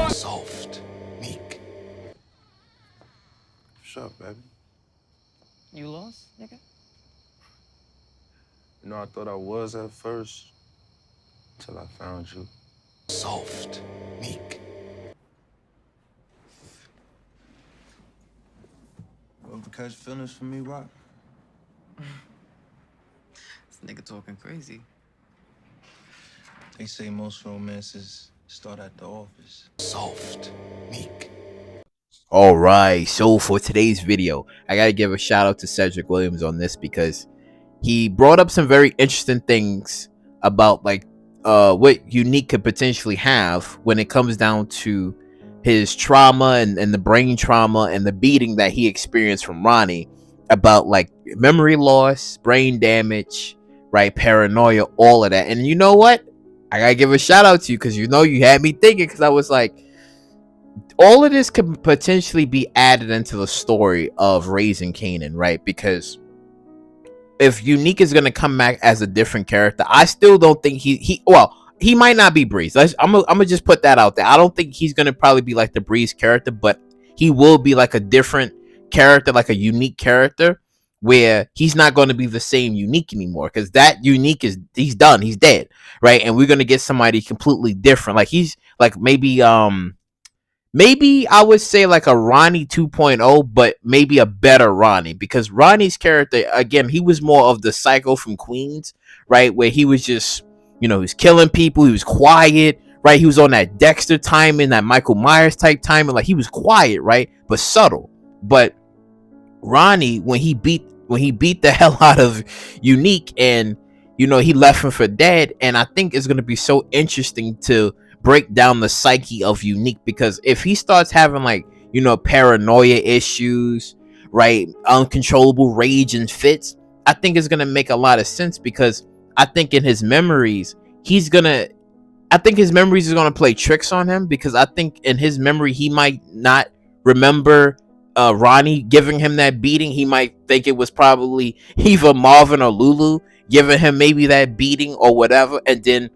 Soft, meek. What's up, baby? You lost, nigga? You know, I thought I was at first, till I found you. Soft, meek. You ever catch feelings for me, Rock? This nigga talking crazy. They say most romances start at the office. Soft, meek. All right, so for today's video, I gotta give a shout out to Cedric Williams on this because he brought up some very interesting things about like what Unique could potentially have when it comes down to his trauma and the brain trauma and the beating that he experienced from Ronnie, about like memory loss, brain damage, right, paranoia, all of that. And you know what, I gotta give a shout out to you because you know you had me thinking, because I was like, all of this could potentially be added into the story of raising Kanan, right? Because if Unique is gonna come back as a different character, I still don't think he might not be Breeze. I'm gonna just put that out there. I don't think he's gonna probably be like the Breeze character, but he will be like a different character, like a unique character, where he's not going to be the same Unique anymore, because that Unique he's done, he's dead, right? And we're gonna get somebody completely different. Like he's like maybe I would say like a Ronnie 2.0, but maybe a better Ronnie, because Ronnie's character, again, he was more of the psycho from Queens, right? Where he was just, he was killing people, he was quiet, right? He was on that Dexter timing, that Michael Myers type timing, like he was quiet, right? But subtle. But Ronnie, when he beat the hell out of Unique, and he left him for dead, and I think it's gonna be so interesting to break down the psyche of Unique, because if he starts having like paranoia issues, right, uncontrollable rage and fits, I think it's gonna make a lot of sense, because I think in his memories is gonna play tricks on him, because I think in his memory he might not remember Ronnie giving him that beating. He might think it was probably either Marvin or Lulu giving him maybe that beating or whatever, and then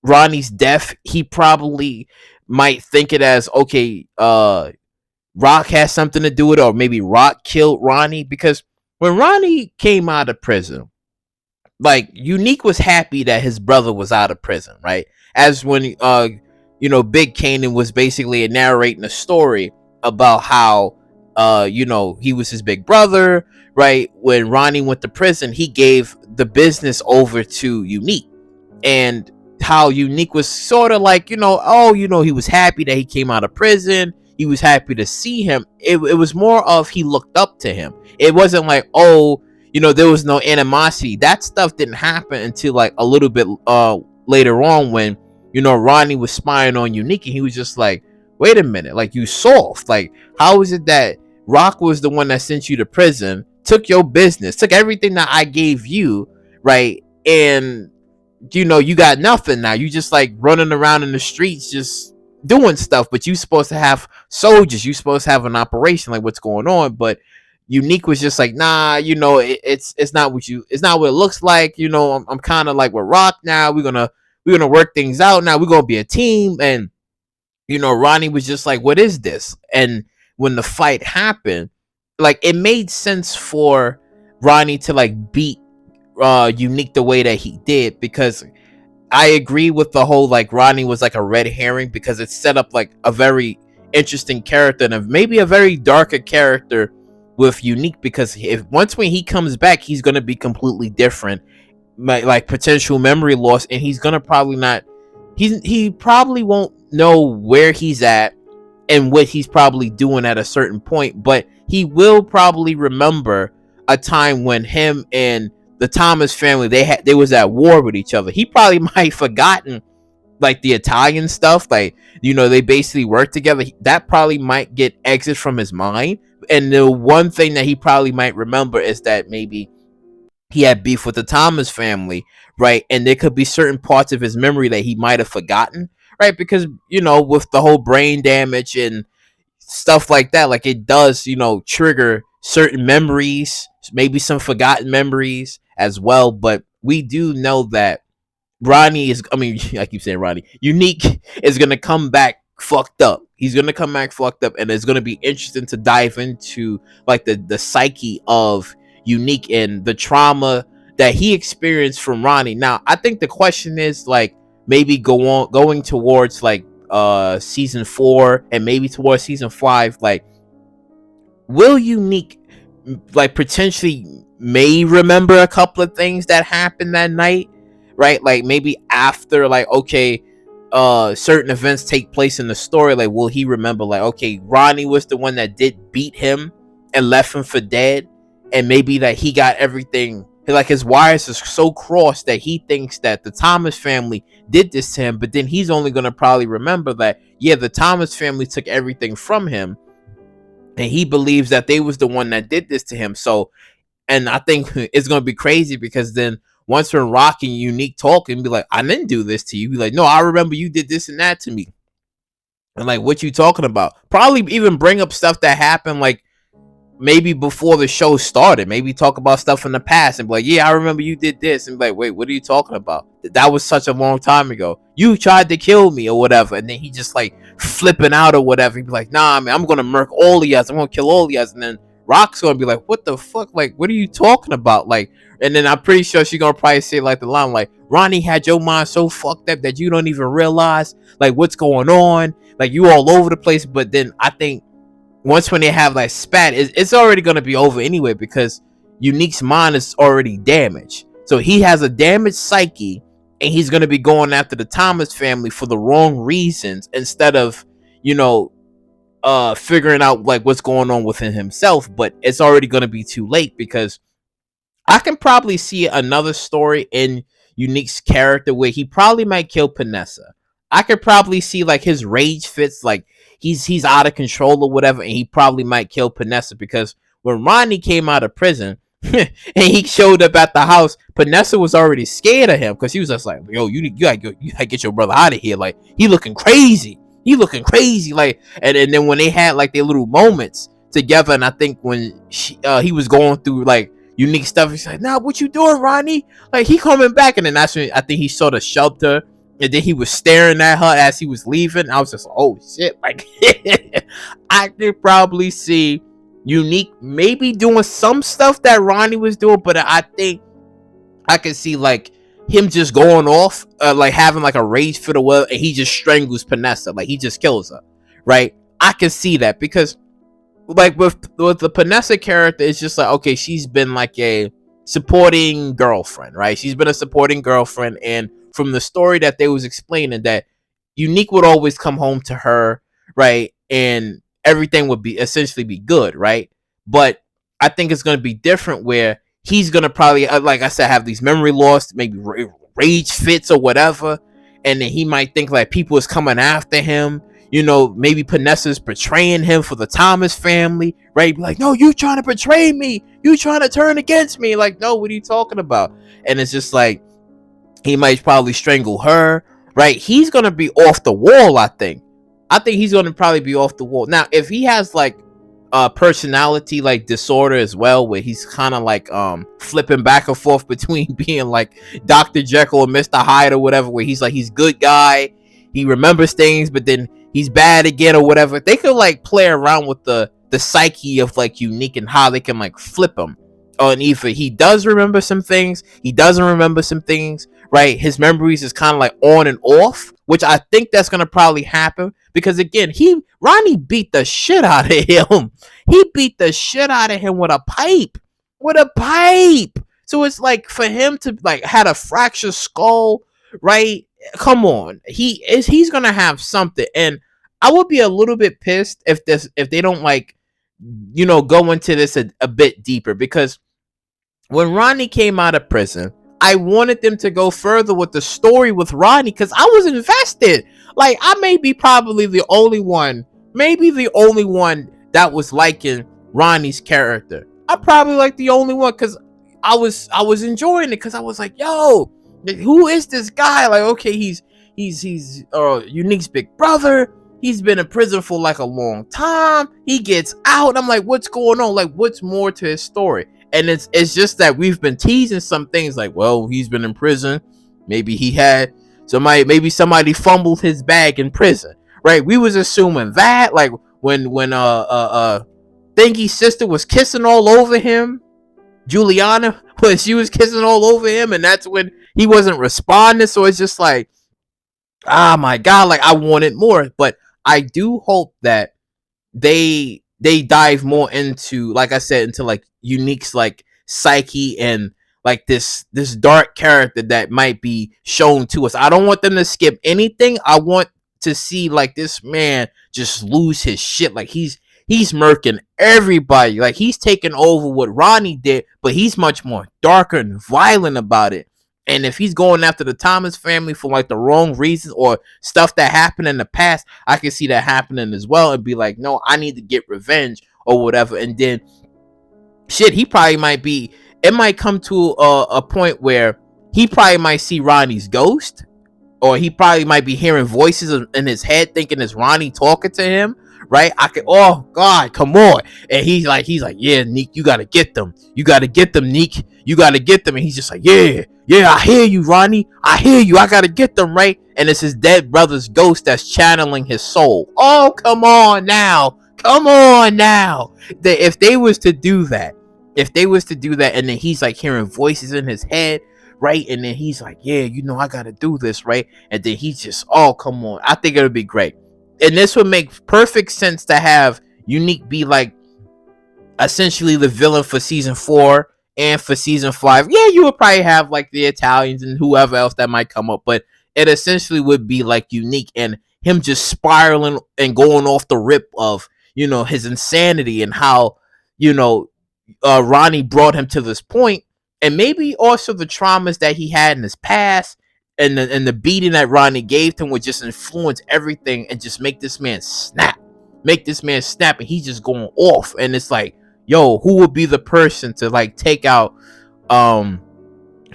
Ronnie's death, he probably might think it as, okay, Rock has something to do with it, or maybe Rock killed Ronnie. Because when Ronnie came out of prison, like, Unique was happy that his brother was out of prison, right? As when Big Kanan was basically narrating a story about how he was his big brother, right? When Ronnie went to prison, he gave the business over to Unique, and how Unique was sort of like, he was happy that he came out of prison. He was happy to see him. It was more of he looked up to him. It wasn't like, there was no animosity. That stuff didn't happen until like a little bit later on, when Ronnie was spying on Unique, and he was just like, wait a minute, like, you soft. Like, how is it that Rock was the one that sent you to prison, took your business, took everything that I gave you, right? And you got nothing now. You just like running around in the streets just doing stuff, but you supposed to have soldiers, you supposed to have an operation, like, what's going on? But Unique was just like, nah, it's not what it looks like. I'm kind of like with Rock now. We're gonna work things out now. We're gonna be a team. And Ronnie was just like, what is this? And when the fight happened, like, it made sense for Ronnie to like beat Unique the way that he did, because I agree with the whole like Ronnie was like a red herring, because it set up like a very interesting character, and maybe a very darker character with Unique, because when he comes back, he's gonna be completely different, like potential memory loss, and he's gonna probably not he probably won't know where he's at and what he's probably doing at a certain point, but he will probably remember a time when him and the Thomas family, they was at war with each other. He probably might forgotten like the Italian stuff, like, they basically worked together. That probably might get exit from his mind, and the one thing that he probably might remember is that maybe he had beef with the Thomas family, right? And there could be certain parts of his memory that he might have forgotten, right? Because with the whole brain damage and stuff like that, like, it does trigger certain memories, maybe some forgotten memories as well. But we do know that Ronnie is, I mean, I keep saying Ronnie, Unique is gonna come back fucked up. He's gonna come back fucked up, and it's gonna be interesting to dive into like the psyche of Unique and the trauma that he experienced from Ronnie. Now, I think the question is like maybe going towards like season 4 and maybe towards season 5, like will Unique like potentially may remember a couple of things that happened that night, right? Like maybe after, like, okay, certain events take place in the story, like will he remember like, okay, Ronnie was the one that did beat him and left him for dead, and maybe that he got everything, like his wires is so crossed that he thinks that the Thomas family did this to him, but then he's only going to probably remember that, yeah, the Thomas family took everything from him, and he believes that they was the one that did this to him. So, and I think it's gonna be crazy because then once when Rock and Unique talk and be like, I didn't do this to you, be like, no, I remember you did this and that to me, and like, what you talking about? Probably even bring up stuff that happened like maybe before the show started, maybe talk about stuff in the past and be like, yeah, I remember you did this, and be like, wait, what are you talking about? That was such a long time ago. You tried to kill me or whatever, and then he just like flipping out or whatever. He'd be like, nah, man, I'm gonna murk all of you guys. I'm gonna kill all of you guys, and then Rock's gonna be like, what the fuck? Like, what are you talking about? Like, and then I'm pretty sure she's gonna probably say like the line like, Ronnie had your mind so fucked up that you don't even realize like what's going on. Like, you all over the place. But then I think once when they have like spat, it's already going to be over anyway, because Unique's mind is already damaged. So he has a damaged psyche, and he's going to be going after the Thomas family for the wrong reasons instead of, figuring out like what's going on within himself. But it's already going to be too late, because I can probably see another story in Unique's character where he probably might kill Panessa. I could probably see like his rage fits, like he's out of control or whatever, and he probably might kill Panessa, because when Ronnie came out of prison and he showed up at the house, Panessa was already scared of him, because he was just like, yo, you gotta get your brother out of here. Like, he looking crazy. Like, and then when they had like their little moments together, and I think when he was going through like Unique stuff, he's like, nah, what you doing, Ronnie? Like, he coming back. And then that's when I think he sort of shoved her, and then he was staring at her as he was leaving. I was just like, oh shit. Like, I could probably see Unique maybe doing some stuff that Ronnie was doing, but I think I could see like him just going off, like having like a rage fit or whatever, and he just strangles Panessa, like he just kills her, right? I can see that, because like with the Panessa character, it's just like, okay, she's been like a supporting girlfriend, right? She's been a supporting girlfriend, and from the story that they was explaining, that Unique would always come home to her, right? And everything would be essentially be good, right? But I think it's going to be different, where he's going to probably, like I said, have these memory loss, maybe rage fits or whatever, and then he might think like people is coming after him. Maybe Panessa's betraying him for the Thomas family, right? Be like, no, you trying to betray me. You trying to turn against me. Like, no, what are you talking about? And it's just like, he might probably strangle her, right? He's going to be off the wall, I think. He's going to probably be off the wall. Now, if he has like a personality like disorder as well, where he's kind of like flipping back and forth between being like Dr. Jekyll and Mr. Hyde or whatever, where he's like, he's good guy, he remembers things, but then he's bad again or whatever, they could like play around with the psyche of like Unique and how they can like flip him on. Either he does remember some things, he doesn't remember some things, right? His memories is kind of like on and off, which I think that's gonna probably happen, because again, Ronnie beat the shit out of him. He beat the shit out of him with a pipe. So it's like, for him to like had a fractured skull, right? Come on, he's gonna have something. And I would be a little bit pissed if they don't like, go into this a bit deeper, because when Ronnie came out of prison, I wanted them to go further with the story with Ronnie, because I was invested. Like, I may be probably the only one that was liking Ronnie's character. I probably like the only one, because I was enjoying it, because I was like, yo, who is this guy? Like, okay, he's Unique's big brother. He's been in prison for like a long time. He gets out. I'm like, what's going on? Like, what's more to his story? And it's just that we've been teasing some things like, well, he's been in prison Maybe he had maybe somebody fumbled his bag in prison, right? We was assuming that, like when Thingy's sister was kissing all over him, Juliana, when she was kissing all over him, and that's when he wasn't responding. So it's just like, ah, my God, like I wanted more. But I do hope that they dive more into, like I said, into like Unique's like psyche and like this dark character that might be shown to us. I don't want them to skip anything. I want to see like this man just lose his shit. Like he's murking everybody. Like he's taking over what Ronnie did, but he's much more darker and violent about it. And if he's going after the Thomas family for like the wrong reasons or stuff that happened in the past, I can see that happening as well and be like, no, I need to get revenge or whatever. And then shit, he probably might be, it might come to a point where he probably might see Ronnie's ghost, or he probably might be hearing voices in his head thinking it's Ronnie talking to him, right? I can, oh God, come on. And he's like, yeah, Neek, you gotta get them. You gotta get them, Neek. You gotta get them. And he's just like, yeah, I hear you, Ronnie. I hear you. I gotta get them, right? And it's his dead brother's ghost that's channeling his soul. Oh, come on now. Come on now. If they was to do that, and then he's like hearing voices in his head, right? And then he's like, yeah, you know, I gotta do this, right? And then he's just, oh, come on. I think it would be great. And this would make perfect sense to have Unique be like essentially the villain for season 4 and for season 5. Yeah, you would probably have like the Italians and whoever else that might come up, but it essentially would be like Unique and him just spiraling and going off the rip of, you know, his insanity and how, you know, Ronnie brought him to this point, and maybe also the traumas that he had in his past, and the beating that Ronnie gave him would just influence everything and just make this man snap, and he's just going off. And it's like, yo, who would be the person to like take out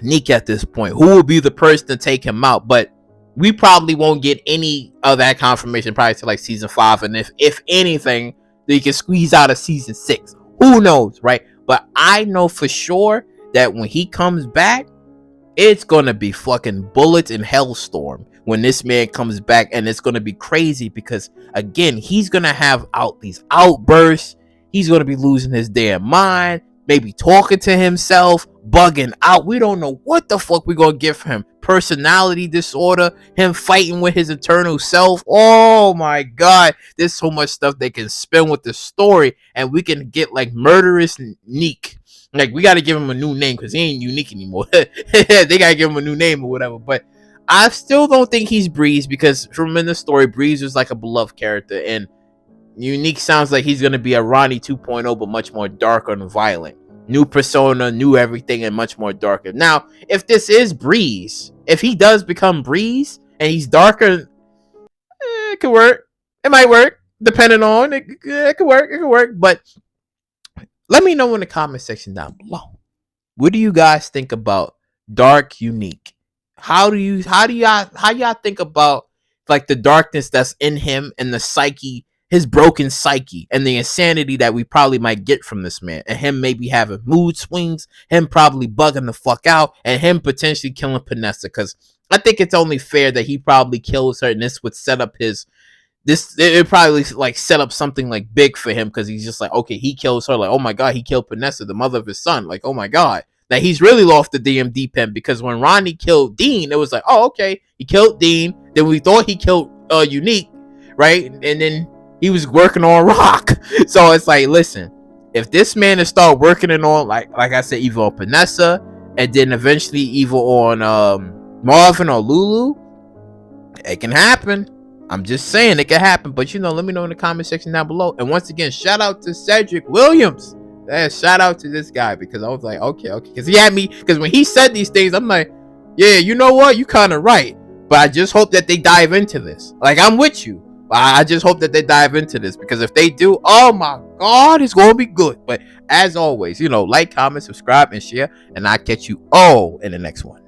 Neek at this point? Who would be the person to take him out? But we probably won't get any of that confirmation probably to like season 5, and if anything, they can squeeze out of season 6. Who knows, right? But I know for sure that when he comes back, it's gonna be fucking bullets and hellstorm when this man comes back, and it's gonna be crazy because again, he's gonna have these outbursts. He's gonna be losing his damn mind, maybe talking to himself, bugging out. We don't know what the fuck we're gonna give him. Personality disorder, him fighting with his eternal self. Oh my God, there's so much stuff they can spin with the story, and we can get like murderous Neek. Like, we gotta give him a new name because he ain't Unique anymore. They gotta give him a new name or whatever. But I still don't think he's Breeze, because from in the story, Breeze was like a beloved character, and Unique sounds like he's gonna be a Ronnie 2.0, but much more darker and violent. New persona, new everything, and much more darker. Now, if this is Breeze, if he does become Breeze and he's darker, it could work. It might work, depending on it. It could work. It could work. But let me know in the comment section down below. What do you guys think about Dark Unique? How y'all think about like the darkness that's in him and the psyche, his broken psyche, and the insanity that we probably might get from this man, and him maybe having mood swings, him probably bugging the fuck out, and him potentially killing Panessa? Because I think it's only fair that he probably kills her, and this would set up it probably like set up something like big for him, because he's just like, okay, he kills her, like, oh my God, he killed Panessa, the mother of his son, like, oh my God, that he's really lost the DMD pen. Because when Ronnie killed Dean, it was like, oh, okay, he killed Dean, then we thought he killed Unique, right? And then he was working on Rock. So it's like, listen, if this man is start working it on, like I said, either on Panessa, and then eventually either on Marvin or Lulu, it can happen. I'm just saying it can happen. But you know, let me know in the comment section down below. And once again, shout out to Cedric Williams. Shout out to this guy, because I was like, okay, because he had me, because when he said these things, I'm like, yeah, you know what, you kind of right. But I just hope that they dive into this. Like, I'm with you. I just hope that they dive into this, because if they do, oh my God, it's going to be good. But as always, you know, like, comment, subscribe, and share, and I'll catch you all in the next one.